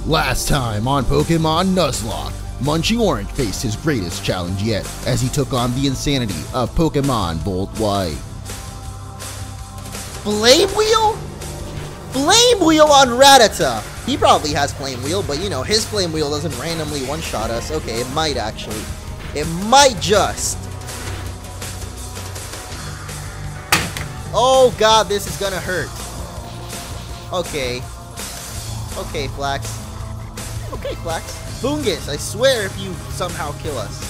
Last time on Pokemon Nuzlocke, MunchingOrange faced his greatest challenge yet as he took on the insanity of Pokemon Volt White. Flame Wheel? Flame Wheel on Rattata! He probably has Flame Wheel, but you know, his Flame Wheel doesn't randomly one-shot us. Okay, it might actually. It might just. Oh god, this is gonna hurt. Okay. Okay, Flax. Okay, Flax. Fungus, I swear if you somehow kill us.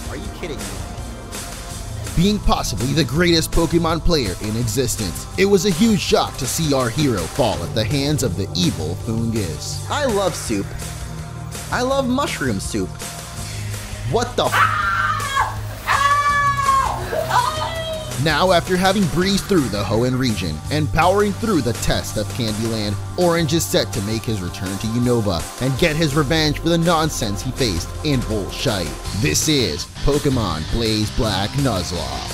Are you kidding me? Being possibly the greatest Pokemon player in existence, it was a huge shock to see our hero fall at the hands of the evil Fungus. I love soup. I love mushroom soup. What the Now, after having breezed through the Hoenn region and powering through the test of Candyland, Orange is set to make his return to Unova and get his revenge for the nonsense he faced in Volt Shite. This is Pokemon Blaze Black Nuzlocke.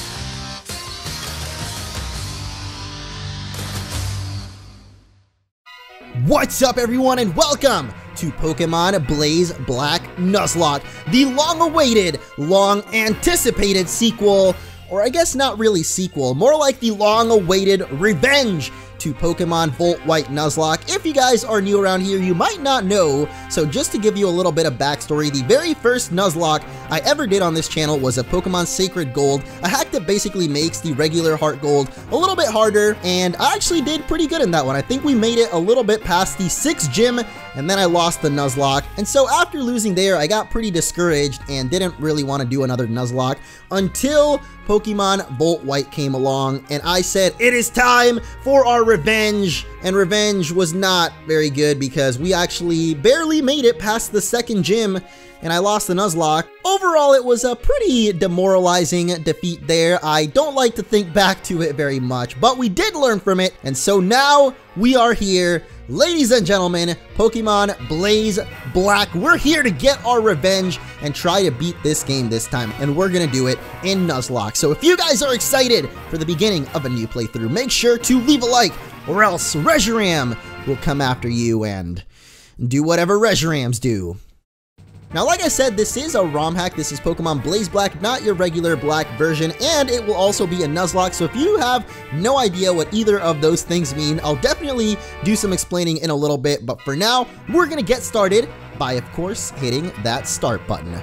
What's up, everyone, and welcome to Pokemon Blaze Black Nuzlocke, the long-awaited, long-anticipated sequel, or I guess not really sequel, more like the long-awaited revenge to Pokemon Volt White Nuzlocke. If you guys are new around here, you might not know, so just to give you a little bit of backstory, the very first Nuzlocke I ever did on this channel was a Pokemon Sacred Gold, a hack that basically makes the regular Heart Gold a little bit harder, and I actually did pretty good in that one. I think we made it a little bit past the 6th gym, and then I lost the Nuzlocke, and so after losing there, I got pretty discouraged and didn't really want to do another Nuzlocke until Pokemon Volt White came along, and I said, it is time for our revenge. And revenge was not very good because we actually barely made it past the 2nd gym, and I lost the Nuzlocke. Overall, it was a pretty demoralizing defeat there. I don't like to think back to it very much, but we did learn from it, and so now we are here. Ladies and gentlemen, Pokemon Blaze Black, we're here to get our revenge and try to beat this game this time, and we're gonna do it in Nuzlocke. So if you guys are excited for the beginning of a new playthrough, make sure to leave a like, or else Reshiram will come after you and do whatever Reshirams do. Now, like I said, this is a ROM hack. This is Pokemon Blaze Black, not your regular black version, and it will also be a Nuzlocke, so if you have no idea what either of those things mean, I'll definitely do some explaining in a little bit, but for now, we're gonna get started by, of course, hitting that start button.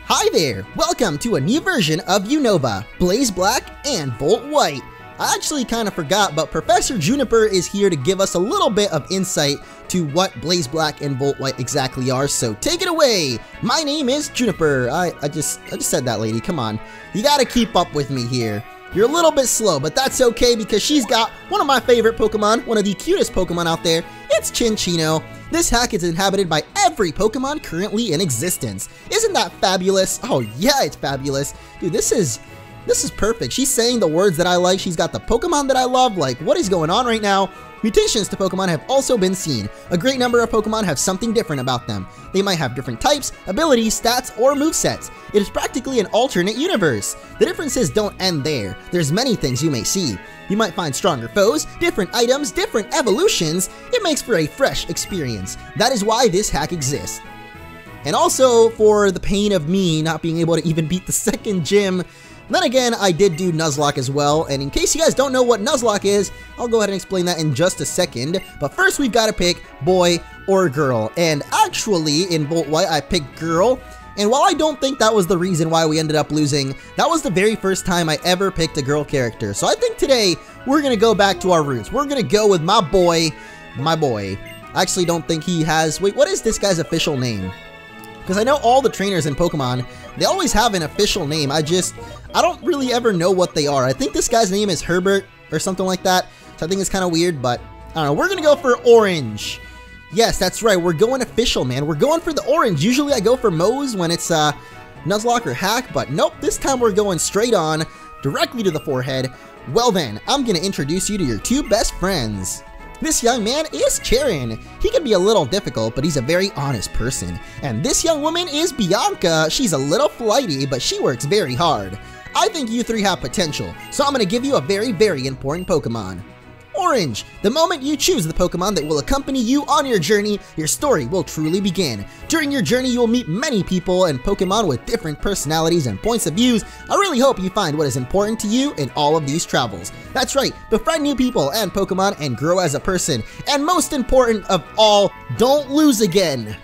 Hi there! Welcome to a new version of Unova, Blaze Black and Volt White. I actually kind of forgot, but Professor Juniper is here to give us a little bit of insight to what Blaze Black and Volt White exactly are, so take it away! My name is Juniper. I just said that, lady, come on. You gotta keep up with me here. You're a little bit slow, but that's okay because she's got one of my favorite Pokemon, one of the cutest Pokemon out there. It's Chinchino. This hack is inhabited by every Pokemon currently in existence. Isn't that fabulous? Oh yeah, it's fabulous. Dude, this is perfect. She's saying the words that I like. She's got the Pokemon that I love. Like, what is going on right now? Mutations to Pokemon have also been seen. A great number of Pokemon have something different about them. They might have different types, abilities, stats, or movesets. It is practically an alternate universe. The differences don't end there. There's many things you may see. You might find stronger foes, different items, different evolutions. It makes for a fresh experience. That is why this hack exists. And also for the pain of me not being able to even beat the 2nd gym. Then again, I did do Nuzlocke as well, and in case you guys don't know what Nuzlocke is, I'll go ahead and explain that in just a second. But first, we've got to pick boy or girl, and actually, in Volt White, I picked girl, and while I don't think that was the reason why we ended up losing, that was the very first time I ever picked a girl character. So I think today, we're going to go back to our roots. We're going to go with my boy. I actually don't think he has... Wait, what is this guy's official name? Because I know all the trainers in Pokemon, they always have an official name. I don't really ever know what they are. I think this guy's name is Herbert or something like that. So I think it's kind of weird, but I don't know. We're going to go for orange. Yes, that's right. We're going official, man. We're going for the orange. Usually I go for Moe's when it's Nuzlocke or hack, but nope. This time we're going straight on, directly to the forehead. Well then, I'm going to introduce you to your 2 best friends. This young man is Charon. He can be a little difficult, but he's a very honest person. And this young woman is Bianca. She's a little flighty, but she works very hard. I think you 3 have potential, so I'm going to give you a very, very important Pokemon. Orange. The moment you choose the Pokemon that will accompany you on your journey, your story will truly begin. During your journey, you will meet many people and Pokemon with different personalities and points of views. I really hope you find what is important to you in all of these travels. That's right, befriend new people and Pokemon and grow as a person. And most important of all, don't lose again.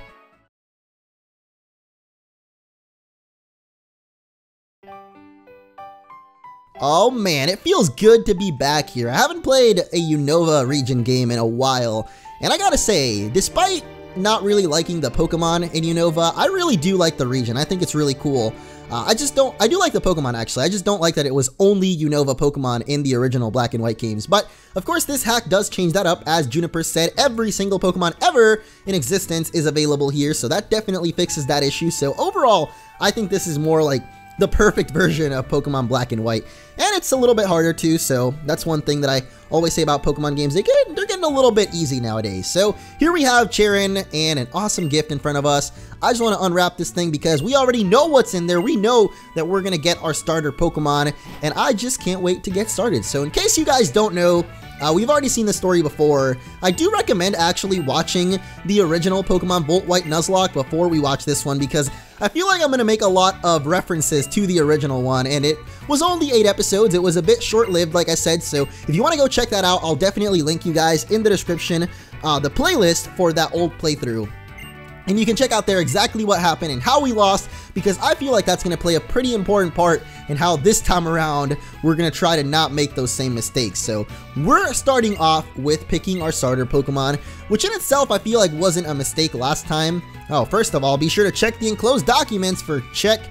Oh man, it feels good to be back here. I haven't played a Unova region game in a while, and I gotta say, despite not really liking the Pokemon in Unova, I really do like the region. I think it's really cool. I do like the Pokemon actually, I just don't like that it was only Unova Pokemon in the original Black and White games. But of course this hack does change that up. As Juniper said, every single Pokemon ever in existence is available here, so that definitely fixes that issue. So overall, I think this is more like the perfect version of Pokemon Black and White. And it's a little bit harder too, so that's one thing that I always say about Pokemon games. They're getting a little bit easy nowadays. So here we have Charon and an awesome gift in front of us. I just want to unwrap this thing because we already know what's in there. We know that we're going to get our starter Pokemon, and I just can't wait to get started. So in case you guys don't know, we've already seen the story before. I do recommend actually watching the original Pokemon Volt White Nuzlocke before we watch this one, because I feel like I'm going to make a lot of references to the original one, and it was only 8 episodes. It was a bit short-lived, like I said, so if you want to go check that out, I'll definitely link you guys in the description, the playlist for that old playthrough. And you can check out there exactly what happened and how we lost, because I feel like that's going to play a pretty important part in how this time around we're going to try to not make those same mistakes. So we're starting off with picking our starter Pokemon, which in itself I feel like wasn't a mistake last time. Oh, first of all, be sure to check the enclosed documents for check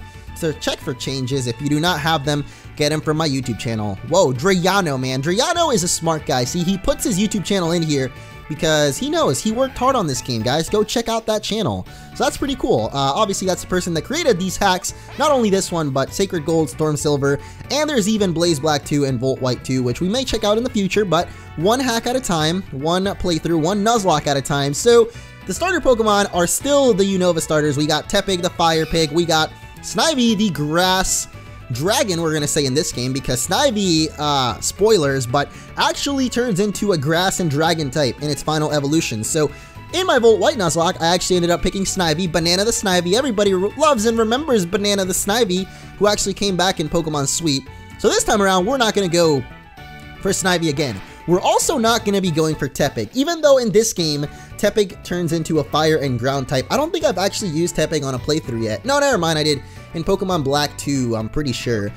for changes. If you do not have them, get them from my YouTube channel. Whoa, Drayano, man. Drayano is a smart guy. See, he puts his YouTube channel in here because he knows he worked hard on this game, guys. Go check out that channel. So that's pretty cool. Obviously, that's the person that created these hacks. Not only this one, but Sacred Gold, Storm Silver, and there's even Blaze Black 2 and Volt White 2, which we may check out in the future, but one hack at a time, one playthrough, one Nuzlocke at a time. So the starter Pokemon are still the Unova starters. We got Tepig, the Fire Pig. We got Snivy, the Grass Dragon, we're going to say in this game, because Snivy, spoilers, but actually turns into a Grass and Dragon type in its final evolution. So in my Volt White Nuzlocke, I actually ended up picking Snivy, Banana the Snivy. Everybody loves and remembers Banana the Snivy, who actually came back in Pokemon Sweet. So this time around, we're not going to go for Snivy again. We're also not going to be going for Tepig, even though in this game, Tepig turns into a Fire and Ground type. I don't think I've actually used Tepig on a playthrough yet. No, never mind, I did in Pokemon Black 2, I'm pretty sure.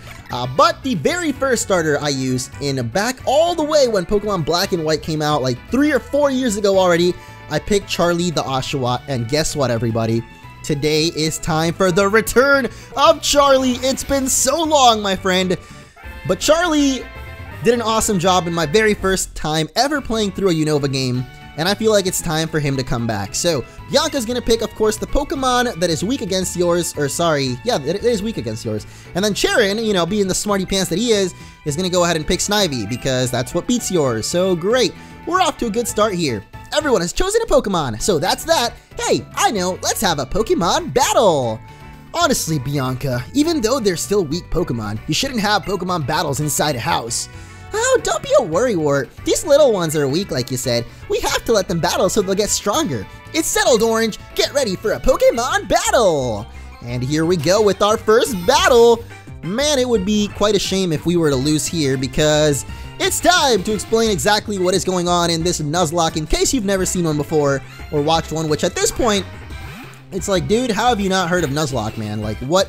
But the very first starter I used in back all the way when Pokemon Black and White came out, like 3 or 4 years ago already, I picked Charlie the Oshawott, and guess what, everybody? Today is time for the return of Charlie. It's been so long, my friend. But Charlie did an awesome job in my very first time ever playing through a Unova game, and I feel like it's time for him to come back. So Bianca's gonna pick, of course, the Pokemon that is weak against yours, or sorry, yeah, it is weak against yours. And then Charon, you know, being the smarty pants that he is gonna go ahead and pick Snivy, because that's what beats yours. So great, we're off to a good start here. Everyone has chosen a Pokemon, so that's that. Hey, I know, let's have a Pokemon battle. Honestly, Bianca, even though they're still weak Pokemon, you shouldn't have Pokemon battles inside a house. Oh, don't be a worrywart. These little ones are weak, like you said. We have to let them battle so they'll get stronger. It's settled, Orange. Get ready for a Pokemon battle. And here we go with our first battle. Man, it would be quite a shame if we were to lose here, because it's time to explain exactly what is going on in this Nuzlocke in case you've never seen one before or watched one, which at this point, it's like, dude, how have you not heard of Nuzlocke, man? Like, what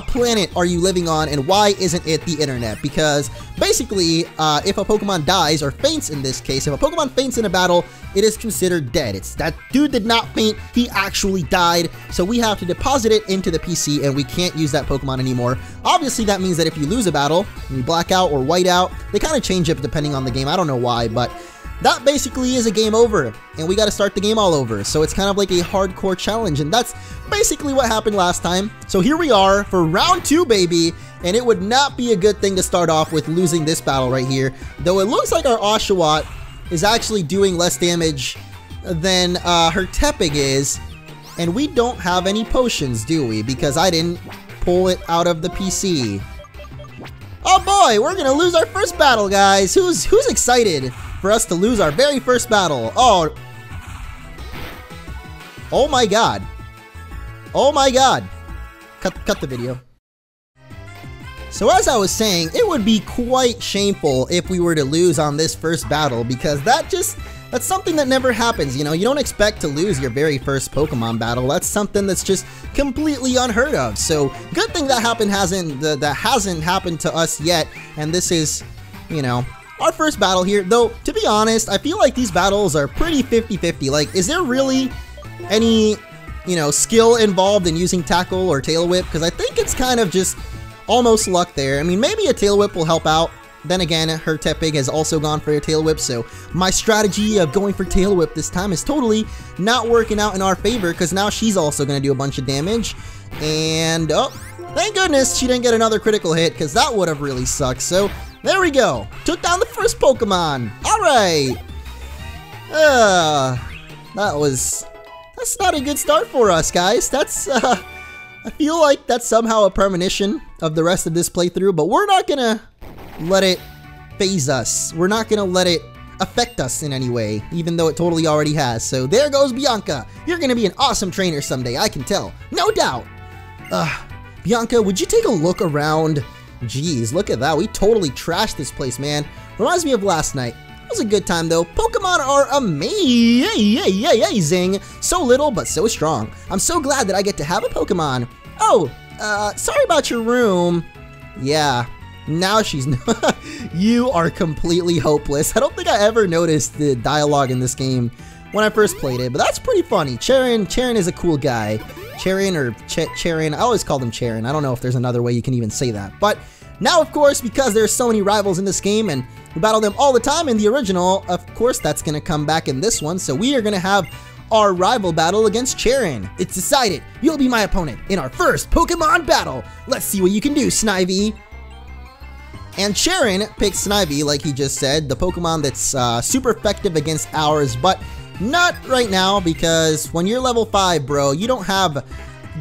planet are you living on, and why isn't it the internet? Because basically, if a Pokemon dies, or faints in this case, if a Pokemon faints in a battle, it is considered dead. It's that dude did not faint, he actually died, so we have to deposit it into the PC, and we can't use that Pokemon anymore. Obviously, that means that if you lose a battle, you black out or white out, they kind of change it depending on the game. I don't know why, but that basically is a game over, and we got to start the game all over. So it's kind of like a hardcore challenge, and that's basically what happened last time. So here we are for round 2, baby, and it would not be a good thing to start off with losing this battle right here. Though it looks like our Oshawott is actually doing less damage than her Tepig is, and we don't have any potions, do we? Because I didn't pull it out of the PC. Oh boy, we're gonna lose our first battle, guys. Who's excited for us to lose our very first battle? Oh my god. Oh my god. Cut the video. So as I was saying, it would be quite shameful if we were to lose on this first battle, because that's something that never happens, you know? You don't expect to lose your very first Pokemon battle. That's something that's just completely unheard of. So good thing that hasn't happened to us yet, and this is, you know, our first battle here. Though, to be honest, I feel like these battles are pretty 50-50. Like, is there really any, you know, skill involved in using Tackle or Tail Whip? Because I think it's kind of just almost luck there. I mean, maybe a Tail Whip will help out. Then again, her Tepig has also gone for a Tail Whip, so my strategy of going for Tail Whip this time is totally not working out in our favor, because now she's also going to do a bunch of damage. And, oh, thank goodness she didn't get another critical hit, because that would have really sucked. So, there we go. Took down the first Pokemon. Alright. That's not a good start for us, guys. That's, I feel like that's somehow a premonition of the rest of this playthrough, but we're not gonna let it phase us. We're not gonna let it affect us in any way, even though it totally already has. So there goes Bianca. You're gonna be an awesome trainer someday, I can tell. No doubt. Bianca, would you take a look around? Jeez, look at that. We totally trashed this place, man. Reminds me of last night. It was a good time, though. Pokemon are amazing. So little, but so strong. I'm so glad that I get to have a Pokemon. Oh, sorry about your room. Yeah, now she's... You are completely hopeless. I don't think I ever noticed the dialogue in this game when I first played it, but that's pretty funny. Charon is a cool guy. Charon or Charon, I always call them Charon. I don't know if there's another way you can even say that. But now, of course, because there's so many rivals in this game and we battle them all the time in the original, of course that's going to come back in this one. So we are going to have our rival battle against Charon. It's decided. You'll be my opponent in our first Pokemon battle. Let's see what you can do, Snivy. And Charon picks Snivy, like he just said, the Pokemon that's super effective against ours, but not right now, because when you're level 5, bro, you don't have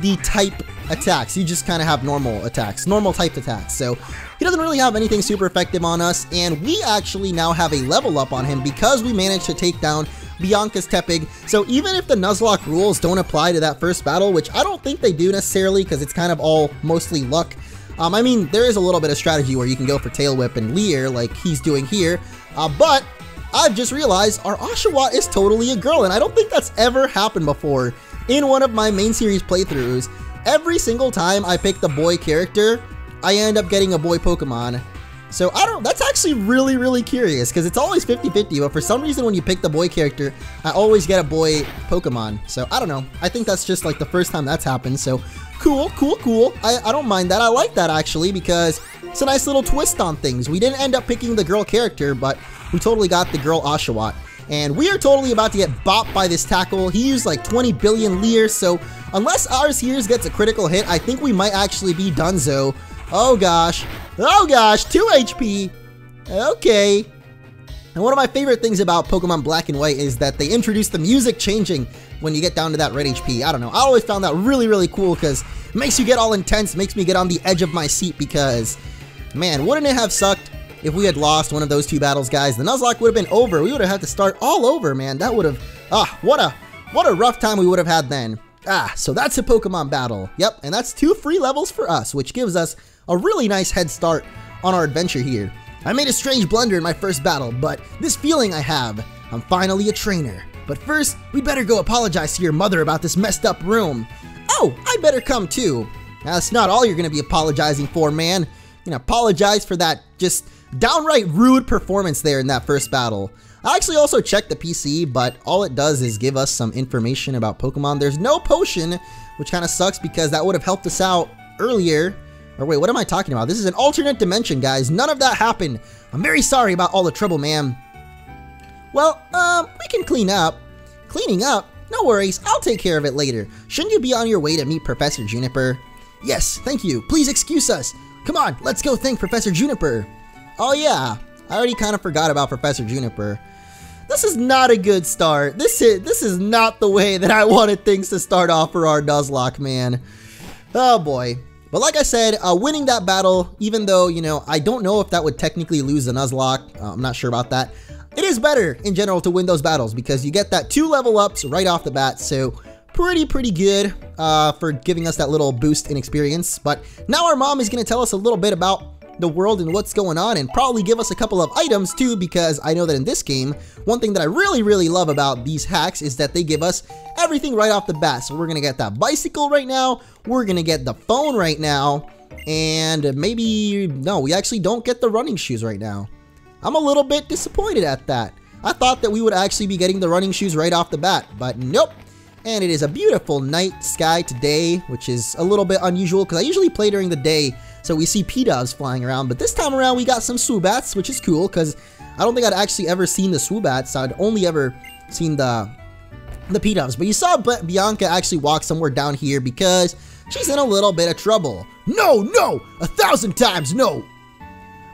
the type attacks. You just kind of have normal attacks, normal type attacks. So he doesn't really have anything super effective on us, and we actually now have a level up on him because we managed to take down Bianca's Tepig. So even if the Nuzlocke rules don't apply to that first battle, which I don't think they do necessarily, because it's kind of all mostly luck. I mean, there is a little bit of strategy where you can go for Tail Whip and Leer like he's doing here, but I've just realized our Oshawott is totally a girl, and I don't think that's ever happened before in one of my main series playthroughs. Every single time I pick the boy character, I end up getting a boy Pokemon. So that's actually really, really curious, because it's always 50-50, but for some reason when you pick the boy character, I always get a boy Pokemon. So I don't know, I think that's just like the first time that's happened. So cool. I don't mind that. I like that actually, because it's a nice little twist on things. We didn't end up picking the girl character, but we totally got the girl Oshawott. And we are totally about to get bopped by this Tackle. He used like 20 billion Leer, so unless ours here gets a critical hit, I think we might actually be donezo. Oh gosh, 2 HP. Okay. And one of my favorite things about Pokemon Black and White is that they introduce the music changing when you get down to that red HP. I don't know, I always found that really, really cool, because it makes you get all intense, makes me get on the edge of my seat, because, man, wouldn't it have sucked if we had lost one of those 2 battles, guys? The Nuzlocke would have been over. We would have had to start all over, man. That would have, what a rough time we would have had then. So that's a Pokemon battle. Yep, and that's 2 free levels for us, which gives us a really nice head start on our adventure here. I made a strange blunder in my first battle, but this feeling I have, I'm finally a trainer. But first, we better go apologize to your mother about this messed up room. Oh, I better come too. That's not all you're gonna be apologizing for, man. You can apologize for that just downright rude performance there in that first battle. I actually also checked the PC, but all it does is give us some information about Pokemon. There's no potion, which kind of sucks because that would have helped us out earlier. Or wait, what am I talking about? This is an alternate dimension, guys. None of that happened. I'm very sorry about all the trouble, ma'am. Well, we can clean up. Cleaning up? No worries, I'll take care of it later. Shouldn't you be on your way to meet Professor Juniper? Yes, thank you. Please excuse us. Come on, let's go thank Professor Juniper. Oh yeah, I already kind of forgot about Professor Juniper. This is not a good start. This is not the way that I wanted things to start off for our Nuzlocke, man. Oh boy. But like I said, winning that battle, even though, you know, I don't know if that would technically lose the Nuzlocke, I'm not sure about that. It is better in general to win those battles because you get that 2 level ups right off the bat, so pretty good for giving us that little boost in experience. But now our mom is going to tell us a little bit about the world and what's going on, and probably give us a couple of items too, because I know that in this game, one thing that I really love about these hacks is that they give us everything right off the bat. So we're gonna get that bicycle right now, we're gonna get the phone right now, and maybe, no, we actually don't get the running shoes right now. I'm a little bit disappointed at that. I thought that we would actually be getting the running shoes right off the bat, but nope. And it is a beautiful night sky today, which is a little bit unusual because I usually play during the day, so we see P-Doves flying around. But this time around we got some Swoobats, which is cool because I don't think I'd actually ever seen the Swoobats. I'd only ever seen the P-Doves. But you saw Bianca actually walk somewhere down here because she's in a little bit of trouble. No, 1,000 times no!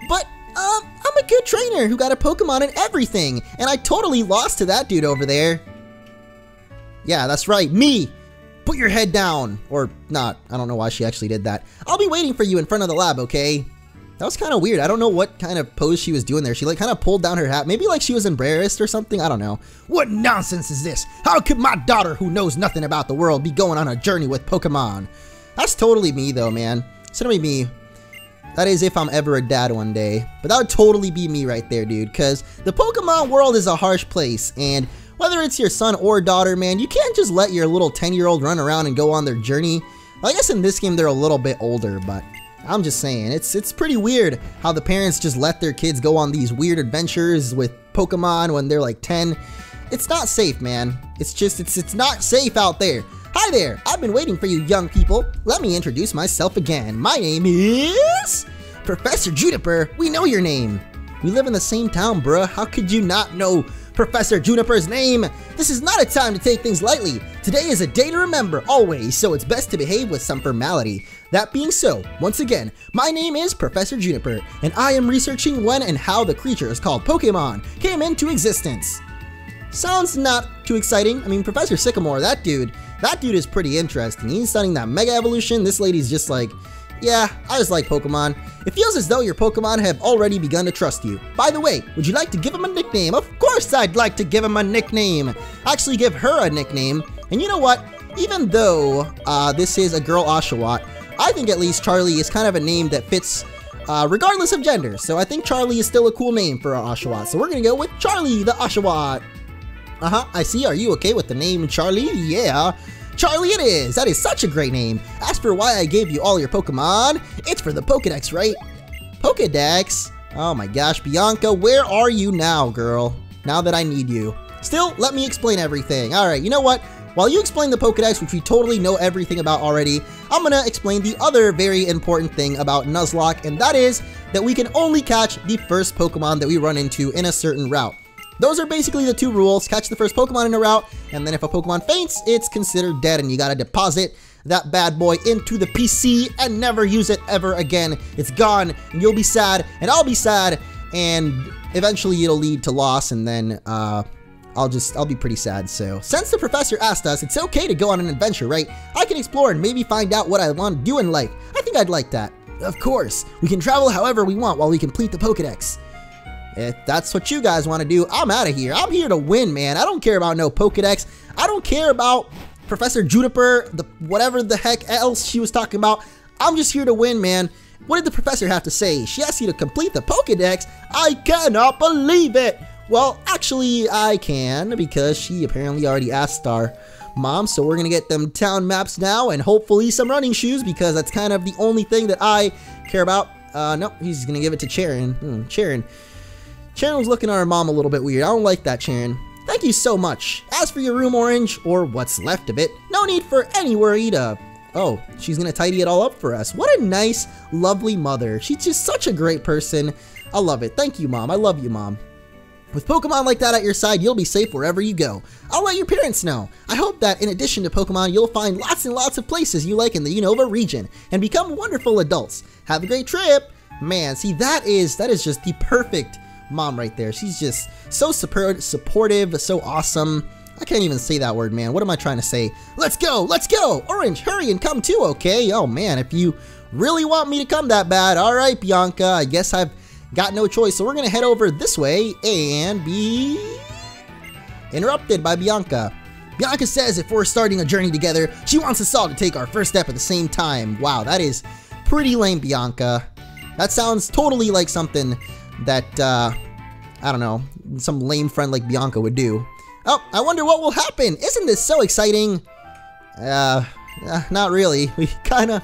But I'm a good trainer who got a Pokemon and everything, and I totally lost to that dude over there. Yeah, that's right, me! Put your head down! Or not, I don't know why she actually did that. I'll be waiting for you in front of the lab, okay? That was kind of weird. I don't know what kind of pose she was doing there. She like kind of pulled down her hat. Maybe like she was embarrassed or something, I don't know. What nonsense is this? How could my daughter, who knows nothing about the world, be going on a journey with Pokemon? That's totally me though, man. It's gonna be me. That is if I'm ever a dad one day. But that would totally be me right there, dude. Because the Pokemon world is a harsh place, and whether it's your son or daughter, man, you can't just let your little 10-year-old run around and go on their journey. I guess in this game they're a little bit older, but I'm just saying, it's pretty weird how the parents just let their kids go on these weird adventures with Pokemon when they're like 10. It's not safe, man. It's not safe out there. Hi there, I've been waiting for you young people. Let me introduce myself again. My name is Professor Juniper. We know your name. We live in the same town, bruh. How could you not know Professor Juniper's name? This is not a time to take things lightly. Today is a day to remember always, so it's best to behave with some formality. That being so, once again, my name is Professor Juniper, and I am researching when and how the creatures called Pokemon came into existence. Sounds not too exciting. I mean, Professor Sycamore, that dude is pretty interesting. He's studying that Mega Evolution. This lady's just like, yeah, I just like Pokemon. It feels as though your Pokemon have already begun to trust you. By the way, would you like to give him a nickname? Of course I'd like to give him a nickname. Actually give her a nickname. And you know what? Even though this is a girl Oshawott, I think at least Charlie is kind of a name that fits regardless of gender. So I think Charlie is still a cool name for our Oshawott. So we're gonna go with Charlie the Oshawott. I see. Are you okay with the name Charlie? Yeah. Charlie it is! That is such a great name! As for why I gave you all your Pokemon, it's for the Pokedex, right? Pokedex? Oh my gosh, Bianca, where are you now, girl? Now that I need you. Still, let me explain everything. Alright, you know what? While you explain the Pokedex, which we totally know everything about already, I'm gonna explain the other very important thing about Nuzlocke, and that is that we can only catch the first Pokemon that we run into in a certain route. Those are basically the 2 rules. Catch the first Pokemon in a route, and then if a Pokemon faints, it's considered dead, and you gotta deposit that bad boy into the PC and never use it ever again. It's gone, and you'll be sad, and I'll be sad, and eventually it'll lead to loss, and then I'll be pretty sad. So since the professor asked us, it's okay to go on an adventure, right? I can explore and maybe find out what I want to do in life. I think I'd like that. Of course, we can travel however we want while we complete the Pokedex. If that's what you guys want to do, I'm out of here. I'm here to win, man. I don't care about no Pokedex. I don't care about Professor Juniper, whatever the heck else she was talking about. I'm just here to win, man. What did the professor have to say? She asked you to complete the Pokedex? I cannot believe it. Well, actually, I can, because she apparently already asked our mom. So we're going to get them town maps now and hopefully some running shoes, because that's kind of the only thing that I care about. Nope, he's going to give it to Charon. Charon was looking at our mom a little bit weird. I don't like that, Charon. Thank you so much. As for your room, Orange, or what's left of it, no need for any worry to... Oh, she's gonna tidy it all up for us. What a nice, lovely mother. She's just such a great person. I love it. Thank you, Mom. I love you, Mom. With Pokemon like that at your side, you'll be safe wherever you go. I'll let your parents know. I hope that in addition to Pokemon, you'll find lots and lots of places you like in the Unova region and become wonderful adults. Have a great trip. Man, see, that is just the perfect mom right there. She's just so supportive, so awesome. I can't even say that word, man. What am I trying to say? Let's go! Let's go! Orange, hurry and come too, okay? Oh man, if you really want me to come that bad. All right, Bianca, I guess I've got no choice. So we're going to head over this way and be interrupted by Bianca. Bianca says if we're starting a journey together, she wants us all to take our first step at the same time. Wow, that is pretty lame, Bianca. That sounds totally like something that, I don't know, some lame friend like Bianca would do. Oh, I wonder what will happen. Isn't this so exciting? Not really. We kind of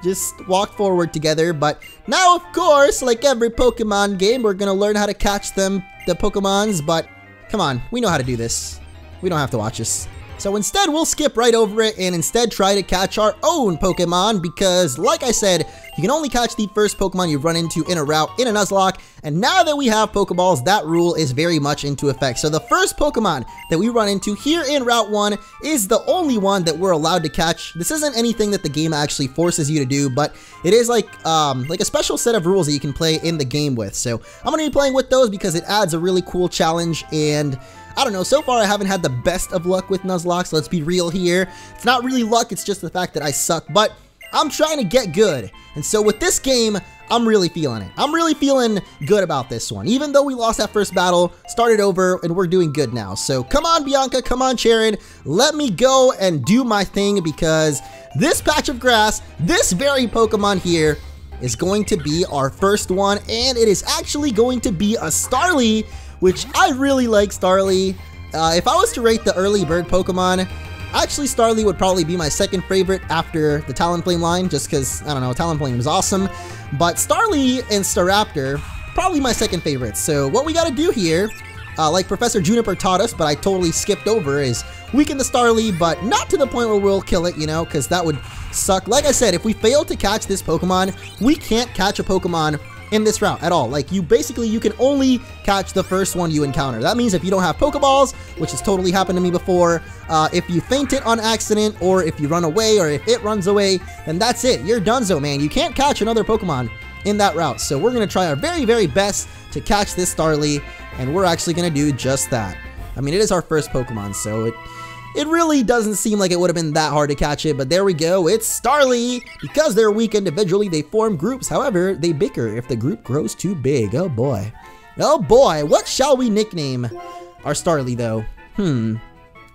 just walked forward together, but now, of course, like every Pokemon game, we're going to learn how to catch the Pokemons, but come on, we know how to do this. We don't have to watch this. So instead, we'll skip right over it and instead try to catch our own Pokemon because, like I said, you can only catch the first Pokemon you run into in a route in a Nuzlocke, and now that we have Pokeballs, that rule is very much into effect. So the first Pokemon that we run into here in Route 1 is the only one that we're allowed to catch. This isn't anything that the game actually forces you to do, but it is like a special set of rules that you can play in the game with. So I'm going to be playing with those because it adds a really cool challenge, and I don't know, so far I haven't had the best of luck with Nuzlocke, let's be real here. It's not really luck, it's just the fact that I suck, but I'm trying to get good. And so with this game, I'm really feeling it. I'm really feeling good about this one. Even though we lost that first battle, started over, and we're doing good now. So come on, Bianca, come on, Sharon, let me go and do my thing because this patch of grass, this very Pokemon here, is going to be our first one, and it is actually going to be a Starly, which I really like Starly. If I was to rate the early bird Pokemon, actually Starly would probably be my second favorite after the Talonflame line, just because, I don't know, Talonflame is awesome. But Starly and Staraptor, probably my second favorite. So what we gotta do here, like Professor Juniper taught us, but I totally skipped over, is weaken the Starly, but not to the point where we'll kill it, you know, because that would suck. Like I said, if we fail to catch this Pokemon, we can't catch a Pokemon in this route at all. Like, you can only catch the first one you encounter. That means if you don't have Pokeballs, which has totally happened to me before, if you faint it on accident, or if you run away, or if it runs away, then that's it. You're donezo, man. You can't catch another Pokemon in that route. So we're going to try our very, very best to catch this Starly, and we're actually going to do just that. I mean, it is our first Pokemon, so it really doesn't seem like it would have been that hard to catch it, but there we go, it's Starly! Because they're weak individually, they form groups, however, they bicker if the group grows too big. Oh boy. Oh boy, what shall we nickname our Starly though?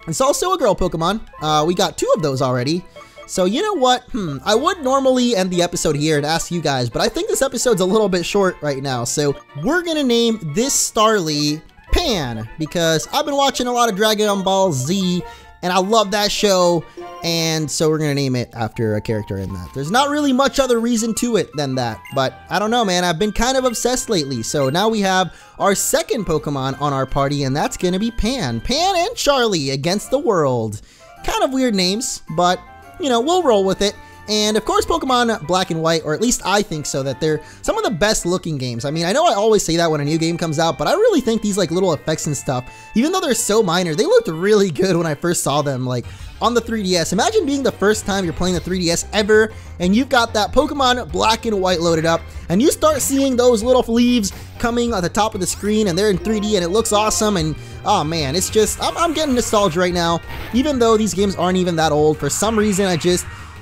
It's also a girl Pokemon. We got 2 of those already. So you know what? I would normally end the episode here and ask you guys, but I think this episode's a little bit short right now, so we're gonna name this Starly Pan, because I've been watching a lot of Dragon Ball Z, and I love that show, and so we're gonna name it after a character in that. There's not really much other reason to it than that, but I don't know, man. I've been kind of obsessed lately, so now we have our second Pokemon on our party, and that's gonna be Pan. Pan and Charlie against the world. Kind of weird names, but, you know, we'll roll with it. And of course, Pokemon Black and White, or at least I think so, that they're some of the best looking games. I mean, I know I always say that when a new game comes out, but I really think these like little effects and stuff, even though they're so minor, they looked really good when I first saw them, like on the 3DS. Imagine being the first time you're playing the 3DS ever, and you've got that Pokemon Black and White loaded up, and you start seeing those little leaves coming at the top of the screen, and they're in 3D, and it looks awesome, and oh man, it's just, I'm getting nostalgia right now. Even though these games aren't even that old, for some reason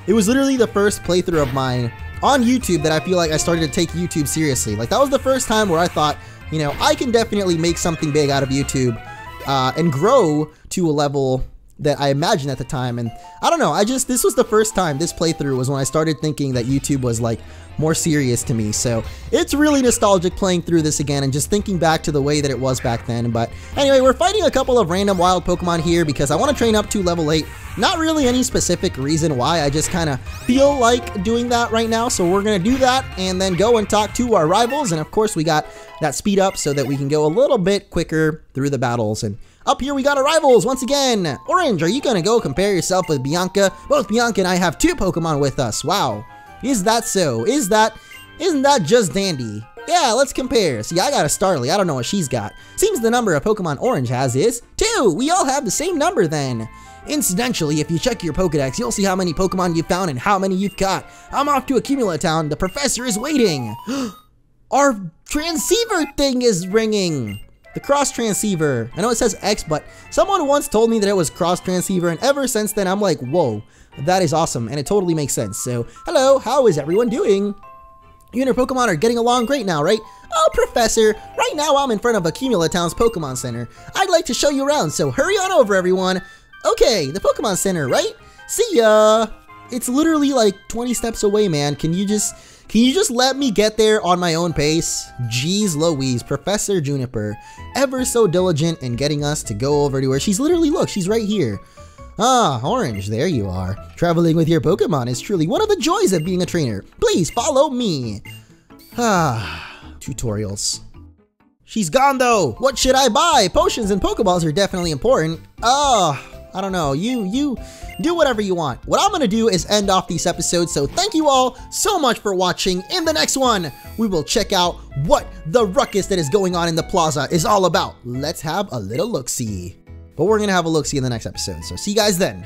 it was literally the first playthrough of mine on YouTube that I feel like I started to take YouTube seriously. Like, that was the first time where I thought, you know, I can definitely make something big out of YouTube and grow to a level that I imagined at the time. And I don't know, this was the first time, this playthrough was when I started thinking that YouTube was like more serious to me. So it's really nostalgic playing through this again and just thinking back to the way that it was back then. But anyway, we're fighting a couple of random wild Pokemon here because I want to train up to level 8. Not really any specific reason why, I just kind of feel like doing that right now. So we're going to do that and then go and talk to our rivals. And of course we got that speed up so that we can go a little bit quicker through the battles. And up here we got our rivals once again. Orange, are you going to go compare yourself with Bianca? Both Bianca and I have 2 Pokemon with us. Wow. Is that so? Isn't that just dandy? Yeah, let's compare. See, I got a Starly. I don't know what she's got. Seems the number of Pokemon Orange has is 2. We all have the same number then. Incidentally, if you check your Pokedex, you'll see how many Pokemon you've found and how many you've caught. I'm off to Accumula Town. The professor is waiting. Our transceiver thing is ringing. The cross transceiver. I know it says X, but someone once told me that it was cross transceiver, and ever since then I'm like, whoa, that is awesome, and it totally makes sense. So, hello, how is everyone doing? You and your Pokemon are getting along great now, right? Oh, Professor, right now I'm in front of Accumula Town's Pokemon Center. I'd like to show you around, so hurry on over, everyone. Okay, the Pokemon Center, right? See ya! It's literally like 20 steps away, man. Can you just let me get there on my own pace? Jeez Louise, Professor Juniper, ever so diligent in getting us to go over to her. She's literally, look, she's right here. Ah, Orange, there you are. Traveling with your Pokemon is truly one of the joys of being a trainer. Please follow me. Ah, tutorials. She's gone though. What should I buy? Potions and Pokeballs are definitely important. Oh, I don't know. You do whatever you want. What I'm gonna do is end off these episodes, so thank you all so much for watching. In the next one, we will check out what the ruckus that is going on in the plaza is all about. Let's have a little look-see. But we're gonna have a look-see in the next episode, so see you guys then.